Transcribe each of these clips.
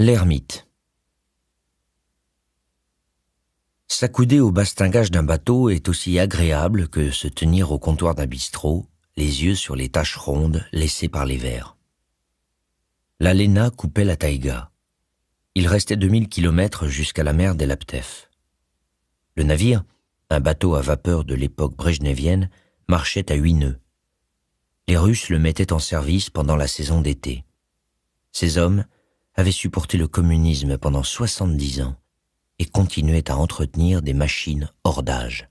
L'ermite. S'accouder au bastingage d'un bateau est aussi agréable que se tenir au comptoir d'un bistrot, les yeux sur les taches rondes laissées par les vers. La Léna coupait la taïga. Il restait 2000 kilomètres jusqu'à la mer d'Elaptev. Le navire, un bateau à vapeur de l'époque brejnevienne, marchait à 8 nœuds. Les Russes le mettaient en service pendant la saison d'été. Ces hommes avaient supporté le communisme pendant 70 ans et continuaient à entretenir des machines hors d'âge.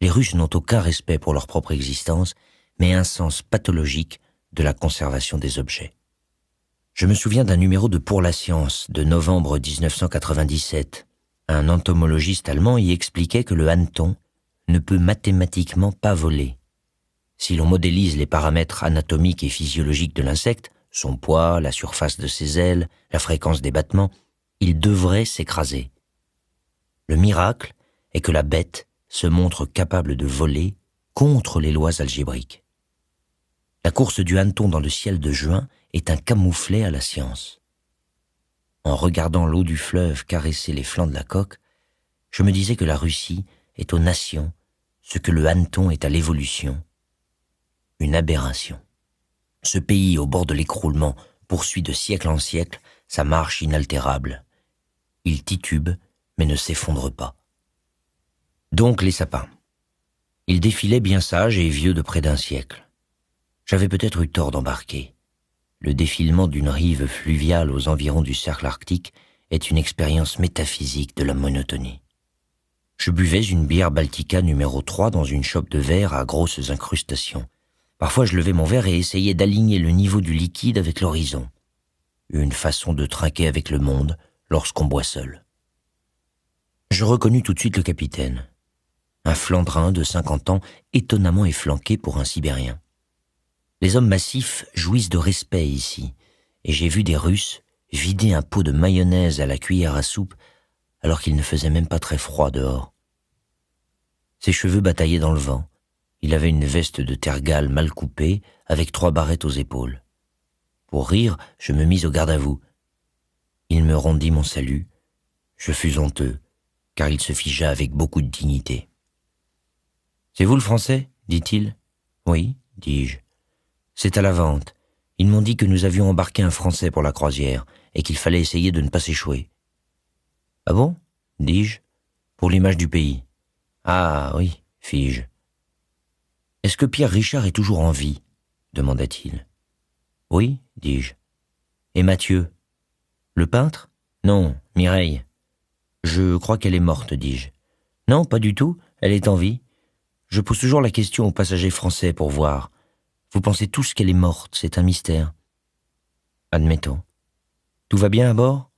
Les Russes n'ont aucun respect pour leur propre existence, mais un sens pathologique de la conservation des objets. Je me souviens d'un numéro de Pour la science de novembre 1997. Un entomologiste allemand y expliquait que le hanneton ne peut mathématiquement pas voler. Si l'on modélise les paramètres anatomiques et physiologiques de l'insecte, son poids, la surface de ses ailes, la fréquence des battements, il devrait s'écraser. Le miracle est que la bête se montre capable de voler contre les lois algébriques. La course du hanneton dans le ciel de juin est un camouflet à la science. En regardant l'eau du fleuve caresser les flancs de la coque, je me disais que la Russie est aux nations ce que le hanneton est à l'évolution. Une aberration. Ce pays au bord de l'écroulement poursuit de siècle en siècle sa marche inaltérable. Il titube, mais ne s'effondre pas. Donc les sapins. Ils défilaient bien sages et vieux de près d'un siècle. J'avais peut-être eu tort d'embarquer. Le défilement d'une rive fluviale aux environs du cercle arctique est une expérience métaphysique de la monotonie. Je buvais une bière Baltica numéro 3 dans une chope de verre à grosses incrustations. Parfois je levais mon verre et essayais d'aligner le niveau du liquide avec l'horizon. Une façon de trinquer avec le monde lorsqu'on boit seul. Je reconnus tout de suite le capitaine. Un Flandrin de 50 ans, étonnamment efflanqué pour un Sibérien. Les hommes massifs jouissent de respect ici, et j'ai vu des Russes vider un pot de mayonnaise à la cuillère à soupe alors qu'il ne faisait même pas très froid dehors. Ses cheveux bataillaient dans le vent. Il avait une veste de tergale mal coupée avec 3 barrettes aux épaules. Pour rire, je me mis au garde à vous. Il me rendit mon salut. Je fus honteux, car il se figea avec beaucoup de dignité. « C'est vous le Français ?» dit-il. « Oui, dis-je. C'est à la vente. Ils m'ont dit que nous avions embarqué un Français pour la croisière et qu'il fallait essayer de ne pas s'échouer. »« Ah bon ?» dis-je. « Pour l'image du pays. »« Ah oui, fis-je. »« Est-ce que Pierre Richard est toujours en vie ?» demanda-t-il. « Oui, dis-je. »« Et Mathieu ? Le peintre ? Non, Mireille. »« Je crois qu'elle est morte, dis-je. »« Non, pas du tout, elle est en vie. Je pose toujours la question aux passagers français pour voir. Vous pensez tous qu'elle est morte, c'est un mystère. »« Admettons. Tout va bien à bord ? » ?»«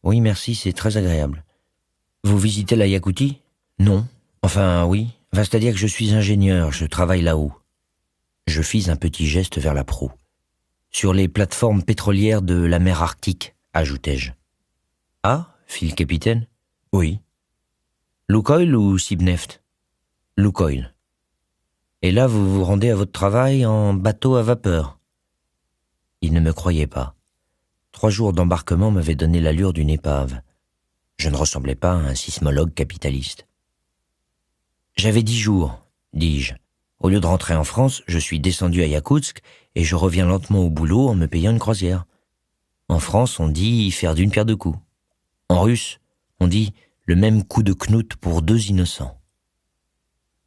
Oui, merci, c'est très agréable. »« Vous visitez la Yakoutie ? » ?»« Non. Enfin, oui. C'est-à-dire que je suis ingénieur, je travaille là-haut. » Je fis un petit geste vers la proue. « Sur les plateformes pétrolières de la mer Arctique, ajoutai-je. »« Ah, fit le capitaine. »« Oui. »« Lukoil ou Sibneft ?»« Lukoil. »« Et là, vous vous rendez à votre travail en bateau à vapeur ?» Il ne me croyait pas. 3 jours d'embarquement m'avaient donné l'allure d'une épave. Je ne ressemblais pas à un sismologue capitaliste. « J'avais 10 jours, dis-je. Au lieu de rentrer en France, je suis descendu à Yakoutsk et je reviens lentement au boulot en me payant une croisière. En France, on dit faire d'une pierre 2 coups. En russe, on dit le même coup de knout pour 2 innocents. »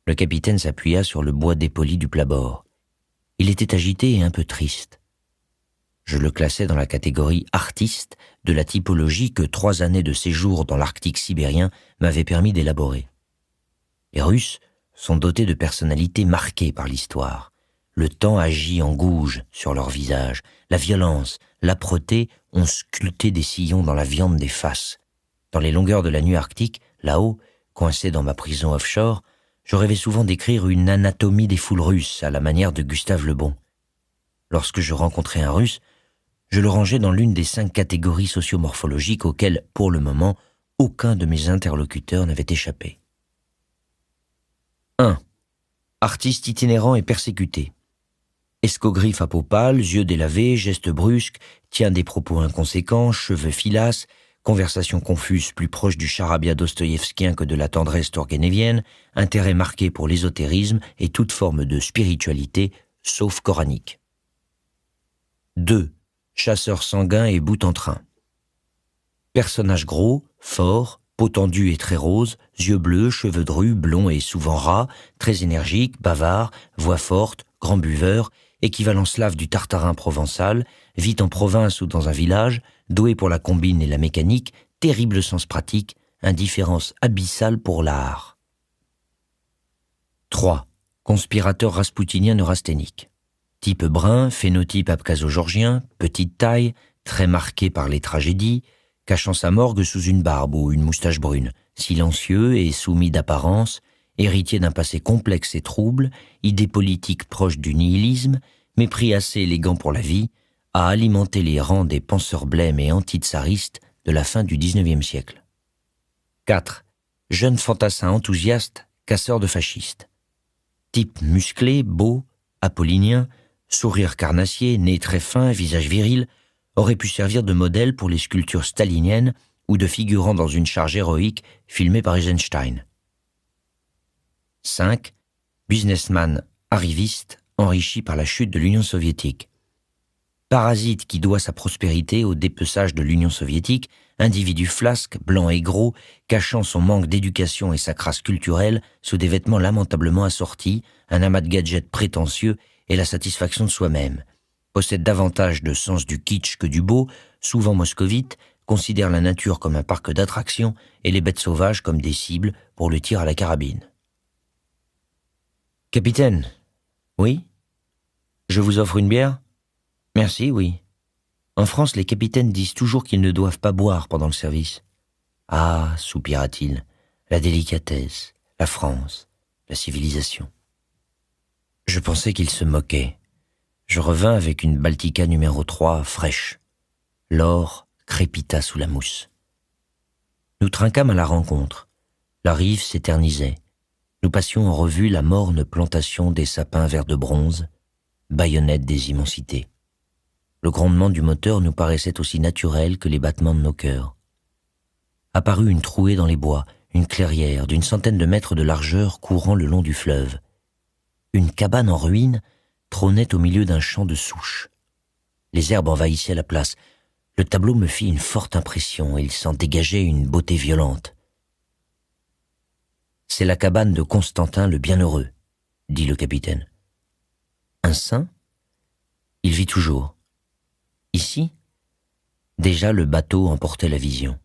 Le capitaine s'appuya sur le bois dépoli du plat-bord. Il était agité et un peu triste. Je le classais dans la catégorie artiste de la typologie que 3 années de séjour dans l'Arctique sibérien m'avaient permis d'élaborer. Les Russes sont dotés de personnalités marquées par l'histoire. Le temps agit en gouge sur leur visage. La violence, l'âpreté ont sculpté des sillons dans la viande des faces. Dans les longueurs de la nuit arctique, là-haut, coincé dans ma prison offshore, je rêvais souvent d'écrire une anatomie des foules russes à la manière de Gustave Le Bon. Lorsque je rencontrais un Russe, je le rangeais dans l'une des 5 catégories sociomorphologiques auxquelles, pour le moment, aucun de mes interlocuteurs n'avait échappé. 1. Artiste itinérant et persécuté. Escogriffe à peau pâle, yeux délavés, gestes brusques, tient des propos inconséquents, cheveux filasses, conversation confuse plus proche du charabia dostoïevskien que de la tendresse turguénévienne, intérêt marqué pour l'ésotérisme et toute forme de spiritualité, sauf coranique. 2. Chasseur sanguin et bout en train. Personnage gros, fort, peau tendue et très rose, yeux bleus, cheveux drus, blonds et souvent ras, très énergique, bavard, voix forte, grand buveur, équivalent slave du tartarin provençal, vit en province ou dans un village, doué pour la combine et la mécanique, terrible sens pratique, indifférence abyssale pour l'art. 3. Conspirateur rasputinien neurasthénique. Type brun, phénotype abkhazo-georgien, petite taille, très marqué par les tragédies, cachant sa morgue sous une barbe ou une moustache brune, silencieux et soumis d'apparence, héritier d'un passé complexe et trouble, idée politique proche du nihilisme, mépris assez élégant pour la vie, a alimenté les rangs des penseurs blêmes et anti-tsaristes de la fin du XIXe siècle. 4. Jeune fantassin enthousiaste, casseur de fascistes. Type musclé, beau, apollinien, sourire carnassier, nez très fin, visage viril, aurait pu servir de modèle pour les sculptures staliniennes ou de figurant dans une charge héroïque filmée par Eisenstein. 5. Businessman arriviste, enrichi par la chute de l'Union soviétique. Parasite qui doit sa prospérité au dépeçage de l'Union soviétique, individu flasque, blanc et gros, cachant son manque d'éducation et sa crasse culturelle sous des vêtements lamentablement assortis, un amas de gadgets prétentieux et la satisfaction de soi-même. Possède davantage de sens du kitsch que du beau, souvent moscovite, considère la nature comme un parc d'attractions et les bêtes sauvages comme des cibles pour le tir à la carabine. « Capitaine, oui ? Je vous offre une bière ? Merci, oui. En France, les capitaines disent toujours qu'ils ne doivent pas boire pendant le service. Ah, soupira-t-il, la délicatesse, la France, la civilisation. » Je pensais qu'il se moquait. Je revins avec une Baltica numéro 3 fraîche. L'or crépita sous la mousse. Nous trinquâmes à la rencontre. La rive s'éternisait. Nous passions en revue la morne plantation des sapins verts de bronze, baïonnette des immensités. Le grondement du moteur nous paraissait aussi naturel que les battements de nos cœurs. Apparut une trouée dans les bois, une clairière d'une centaine de mètres de largeur courant le long du fleuve. Une cabane en ruine trônait au milieu d'un champ de souches. Les herbes envahissaient la place. Le tableau me fit une forte impression et il s'en dégageait une beauté violente. « C'est la cabane de Constantin le Bienheureux, » dit le capitaine. « Un saint ? Il vit toujours. Ici ? » Déjà le bateau emportait la vision.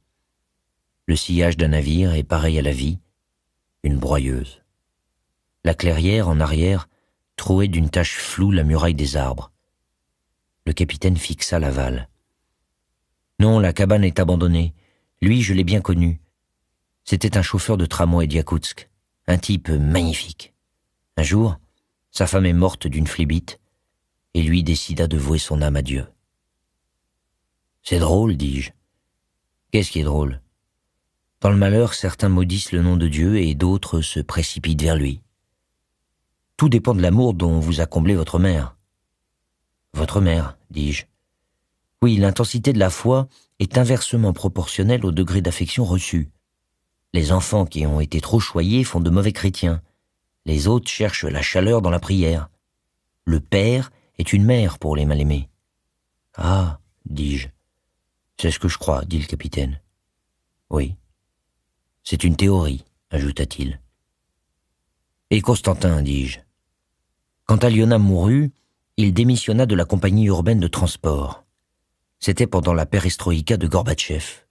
Le sillage d'un navire est pareil à la vie, une broyeuse. La clairière, en arrière, trouait d'une tache floue la muraille des arbres. Le capitaine fixa l'aval. « Non, la cabane est abandonnée. Lui, je l'ai bien connu. C'était un chauffeur de tramway d'Yakoutsk, un type magnifique. Un jour, sa femme est morte d'une phlébite, et lui décida de vouer son âme à Dieu. »« C'est drôle, dis-je. »« Qu'est-ce qui est drôle ? Dans le malheur, certains maudissent le nom de Dieu et d'autres se précipitent vers lui. Tout dépend de l'amour dont vous a comblé votre mère. »« Votre mère, dis-je. Oui, l'intensité de la foi est inversement proportionnelle au degré d'affection reçu. Les enfants qui ont été trop choyés font de mauvais chrétiens. Les autres cherchent la chaleur dans la prière. Le père est une mère pour les mal-aimés. »« Ah, dis-je. C'est ce que je crois, dit le capitaine. »« Oui. C'est une théorie, ajouta-t-il. »« Et Constantin, dis-je. Quand Aliona mourut, il démissionna de la compagnie urbaine de transport. C'était pendant la perestroïka de Gorbatchev.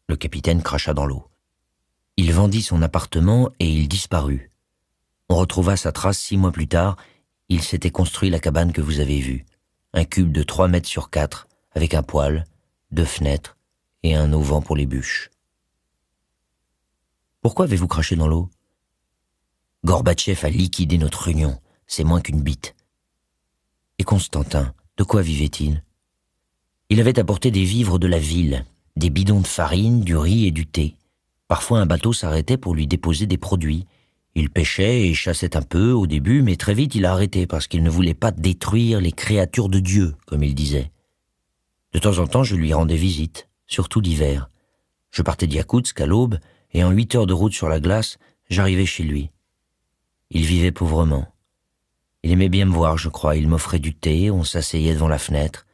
Le capitaine cracha dans l'eau. Il vendit son appartement et il disparut. On retrouva sa trace 6 mois plus tard. Il s'était construit la cabane que vous avez vue. Un cube de 3 mètres sur 4, avec un poêle, 2 fenêtres et un auvent pour les bûches. Pourquoi avez-vous craché dans l'eau ? Gorbatchev a liquidé notre union. C'est moins qu'une bite. Et Constantin, de quoi vivait-il ? Il avait apporté des vivres de la ville, des bidons de farine, du riz et du thé. Parfois un bateau s'arrêtait pour lui déposer des produits, Il pêchait et chassait un peu au début, mais très vite il a arrêté parce qu'il ne voulait pas détruire les créatures de Dieu, comme il disait. De temps en temps, je lui rendais visite, surtout l'hiver. Je partais d'Yakoutsk à l'aube, et en 8 heures de route sur la glace, j'arrivais chez lui. Il vivait pauvrement. Il aimait bien me voir, je crois. Il m'offrait du thé, on s'asseyait devant la fenêtre,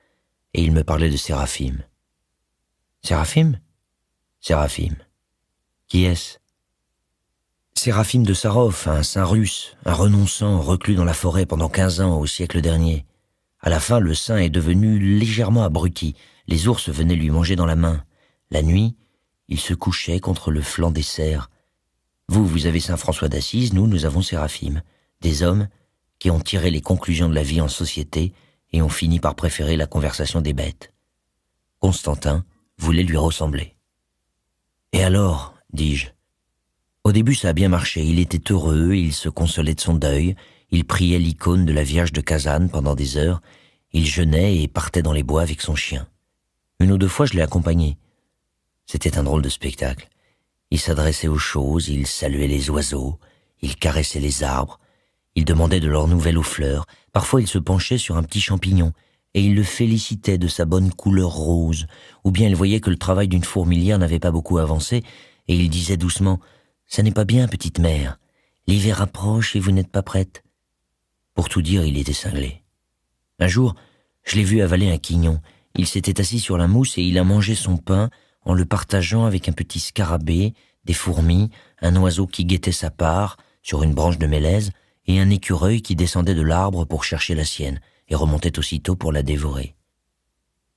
et il me parlait de Séraphim. Séraphim ? Séraphim. Qui est-ce ? Séraphim de Sarov, un saint russe, un renonçant reclus dans la forêt pendant 15 ans au siècle dernier. À la fin, le saint est devenu légèrement abruti. Les ours venaient lui manger dans la main. La nuit, il se couchait contre le flanc des cerfs. Vous avez saint François d'Assise, nous avons Séraphim. Des hommes qui ont tiré les conclusions de la vie en société et ont fini par préférer la conversation des bêtes. Constantin voulait lui ressembler. « Et alors ?» dis-je. Au début, ça a bien marché. Il était heureux, il se consolait de son deuil, il priait l'icône de la Vierge de Kazan pendant des heures, il jeûnait et partait dans les bois avec son chien. 1 ou 2 fois, je l'ai accompagné. C'était un drôle de spectacle. Il s'adressait aux choses, il saluait les oiseaux, il caressait les arbres, il demandait de leurs nouvelles aux fleurs. Parfois, il se penchait sur un petit champignon et il le félicitait de sa bonne couleur rose, ou bien il voyait que le travail d'une fourmilière n'avait pas beaucoup avancé et il disait doucement « Ça n'est pas bien, petite mère. L'hiver approche et vous n'êtes pas prête. » Pour tout dire, il était cinglé. Un jour, je l'ai vu avaler un quignon. Il s'était assis sur la mousse et il a mangé son pain en le partageant avec un petit scarabée, des fourmis, un oiseau qui guettait sa part sur une branche de mélèze et un écureuil qui descendait de l'arbre pour chercher la sienne et remontait aussitôt pour la dévorer.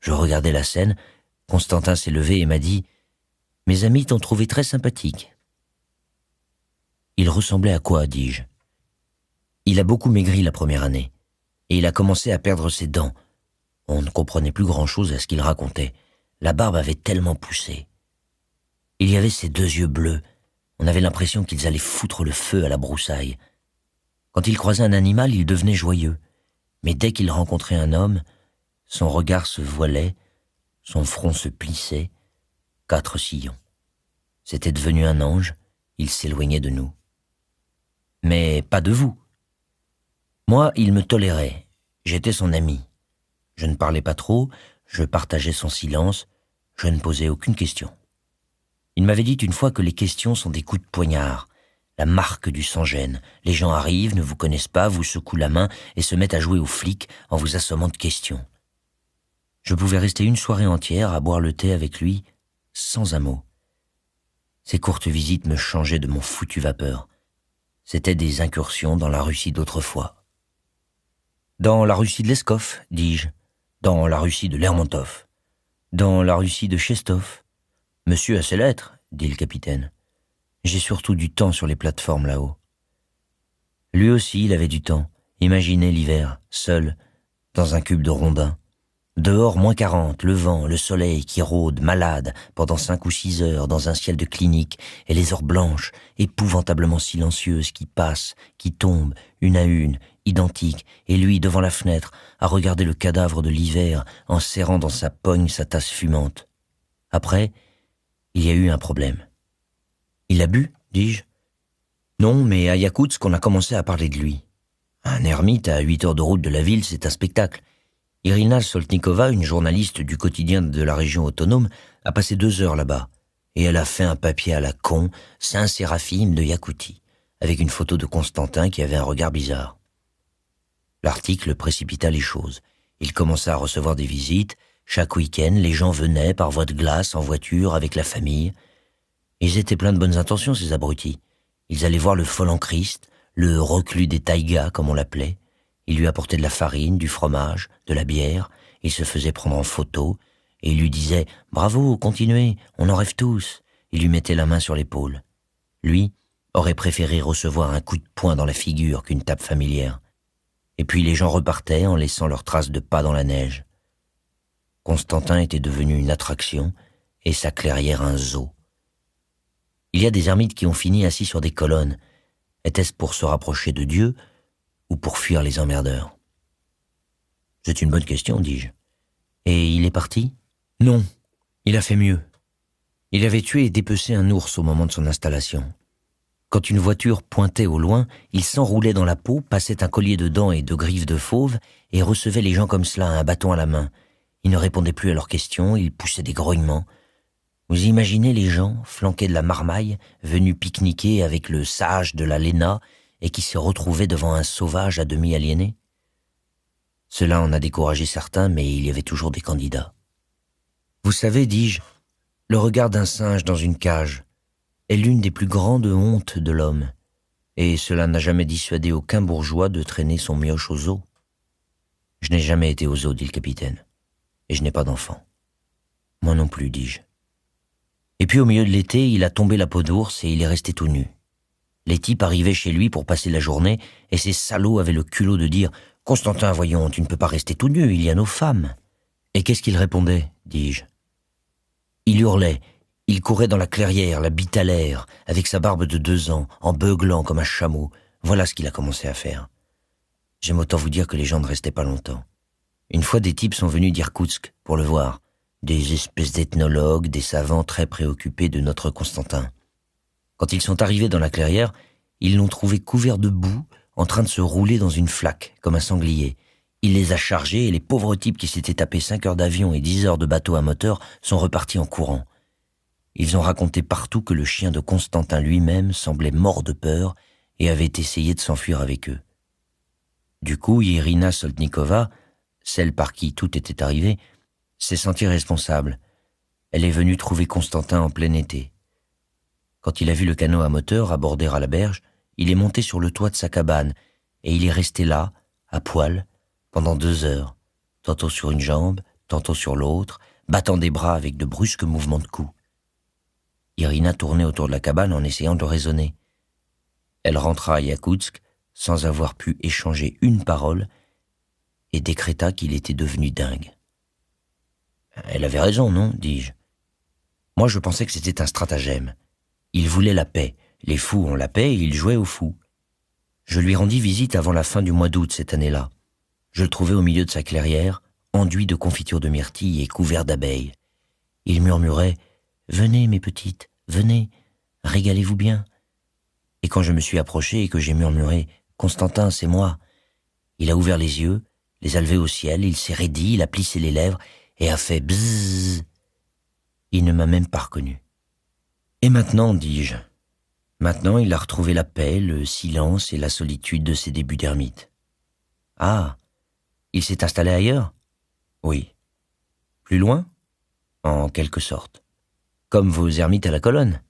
Je regardais la scène, Constantin s'est levé et m'a dit « Mes amis t'ont trouvé très sympathique. » Il ressemblait à quoi, dis-je. Il a beaucoup maigri la première année, et il a commencé à perdre ses dents. On ne comprenait plus grand-chose à ce qu'il racontait. La barbe avait tellement poussé. Il y avait ses 2 yeux bleus. On avait l'impression qu'ils allaient foutre le feu à la broussaille. Quand il croisait un animal, il devenait joyeux. Mais dès qu'il rencontrait un homme, son regard se voilait, son front se plissait. 4 sillons. C'était devenu un ange, il s'éloignait de nous. Mais pas de vous. Moi, il me tolérait. J'étais son ami. Je ne parlais pas trop, je partageais son silence, je ne posais aucune question. Il m'avait dit une fois que les questions sont des coups de poignard, la marque du sans-gêne. Les gens arrivent, ne vous connaissent pas, vous secouent la main et se mettent à jouer aux flics en vous assommant de questions. Je pouvais rester une soirée entière à boire le thé avec lui, sans un mot. Ces courtes visites me changeaient de mon foutu vapeur. C'étaient des incursions dans la Russie d'autrefois. Dans la Russie de Leskov, dis-je, dans la Russie de Lermontov, dans la Russie de Chestov. Monsieur a ses lettres, dit le capitaine. J'ai surtout du temps sur les plateformes là-haut. Lui aussi, il avait du temps. Imaginez l'hiver, seul, dans un cube de rondin. Dehors, -40, le vent, le soleil qui rôde, malade, pendant 5 ou 6 heures dans un ciel de clinique, et les heures blanches, épouvantablement silencieuses, qui passent, qui tombent, une à une, identiques, et lui, devant la fenêtre, à regarder le cadavre de l'hiver, en serrant dans sa pogne sa tasse fumante. Après, il y a eu un problème. Il a bu, dis-je. Non, mais à Yakoutsk, on a commencé à parler de lui. Un ermite à 8 heures de route de la ville, c'est un spectacle. Irina Soltnikova, une journaliste du quotidien de la région autonome, a passé 2 heures là-bas. Et elle a fait un papier à la con, Saint-Séraphim de Yakoutie, avec une photo de Constantin qui avait un regard bizarre. L'article précipita les choses. Il commença à recevoir des visites. Chaque week-end, les gens venaient par voie de glace, en voiture, avec la famille. Ils étaient pleins de bonnes intentions, ces abrutis. Ils allaient voir le fol en Christ, le reclus des taïgas, comme on l'appelait. Ils lui apportaient de la farine, du fromage, de la bière. Ils se faisaient prendre en photo. Et ils lui disaient « Bravo, continuez, on en rêve tous ». Ils lui mettaient la main sur l'épaule. Lui aurait préféré recevoir un coup de poing dans la figure qu'une tape familière. Et puis les gens repartaient en laissant leurs traces de pas dans la neige. Constantin était devenu une attraction et sa clairière un zoo. Il y a des ermites qui ont fini assis sur des colonnes. Était-ce pour se rapprocher de Dieu ou pour fuir les emmerdeurs? C'est une bonne question, dis-je. Et il est parti? Non, il a fait mieux. Il avait tué et dépecé un ours au moment de son installation. Quand une voiture pointait au loin, il s'enroulait dans la peau, passait un collier de dents et de griffes de fauve et recevait les gens comme cela, un bâton à la main. Il ne répondait plus à leurs questions, il poussait des grognements. Vous imaginez les gens, flanqués de la marmaille, venus pique-niquer avec le sage de la Léna et qui se retrouvaient devant un sauvage à demi aliéné? Cela en a découragé certains, mais il y avait toujours des candidats. Vous savez, dis-je, le regard d'un singe dans une cage est l'une des plus grandes hontes de l'homme, et cela n'a jamais dissuadé aucun bourgeois de traîner son mioche aux eaux. Je n'ai jamais été aux eaux, dit le capitaine, et je n'ai pas d'enfant. Moi non plus, dis-je. Et puis au milieu de l'été, il a tombé la peau d'ours et il est resté tout nu. Les types arrivaient chez lui pour passer la journée, et ces salauds avaient le culot de dire « Constantin, voyons, tu ne peux pas rester tout nu, il y a nos femmes. » Et qu'est-ce qu'il répondait, dis-je. Il hurlait. Il courait dans la clairière, la bite à l'air, avec sa barbe de 2 ans, en beuglant comme un chameau. Voilà ce qu'il a commencé à faire. J'aime autant vous dire que les gens ne restaient pas longtemps. Une fois, des types sont venus d'Irkoutsk pour le voir. Des espèces d'ethnologues, des savants très préoccupés de notre Constantin. Quand ils sont arrivés dans la clairière, ils l'ont trouvé couvert de boue, en train de se rouler dans une flaque, comme un sanglier. Il les a chargés et les pauvres types qui s'étaient tapés 5 heures d'avion et 10 heures de bateau à moteur sont repartis en courant. Ils ont raconté partout que le chien de Constantin lui-même semblait mort de peur et avait essayé de s'enfuir avec eux. Du coup, Irina Soltnikova, celle par qui tout était arrivé, s'est sentie responsable. Elle est venue trouver Constantin en plein été. Quand il a vu le canot à moteur aborder à la berge, il est monté sur le toit de sa cabane et il est resté là, à poil, pendant 2 heures, tantôt sur une jambe, tantôt sur l'autre, battant des bras avec de brusques mouvements de cou. Irina tournait autour de la cabane en essayant de le raisonner. Elle rentra à Iakoutsk sans avoir pu échanger une parole et décréta qu'il était devenu dingue. Elle avait raison, non, dis-je. Moi, je pensais que c'était un stratagème. Il voulait la paix. Les fous ont la paix et il jouait aux fous. Je lui rendis visite avant la fin du mois d'août cette année-là. Je le trouvais au milieu de sa clairière, enduit de confiture de myrtille et couvert d'abeilles. Il murmurait « Venez, mes petites, venez, régalez-vous bien. » Et quand je me suis approché et que j'ai murmuré « Constantin, c'est moi », il a ouvert les yeux, les a levés au ciel, il s'est raidi, il a plissé les lèvres et a fait « bzzz ». Il ne m'a même pas reconnu. Et maintenant, dis-je, maintenant il a retrouvé la paix, le silence et la solitude de ses débuts d'ermite. Ah, il s'est installé ailleurs ? Oui. Plus loin ? En quelque sorte. Comme vos ermites à la colonne ?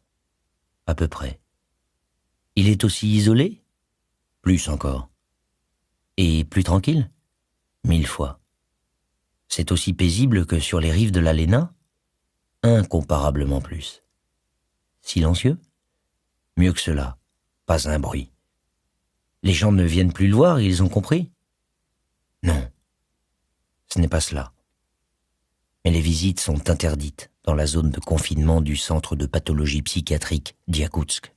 À peu près. Il est aussi isolé ? Plus encore. Et plus tranquille ? 1000 fois. C'est aussi paisible que sur les rives de la Léna ? Incomparablement plus. Silencieux ? Mieux que cela, pas un bruit. Les gens ne viennent plus le voir, ils ont compris ? Non, ce n'est pas cela. Mais les visites sont interdites dans la zone de confinement du centre de pathologie psychiatrique d'Iakoutsk.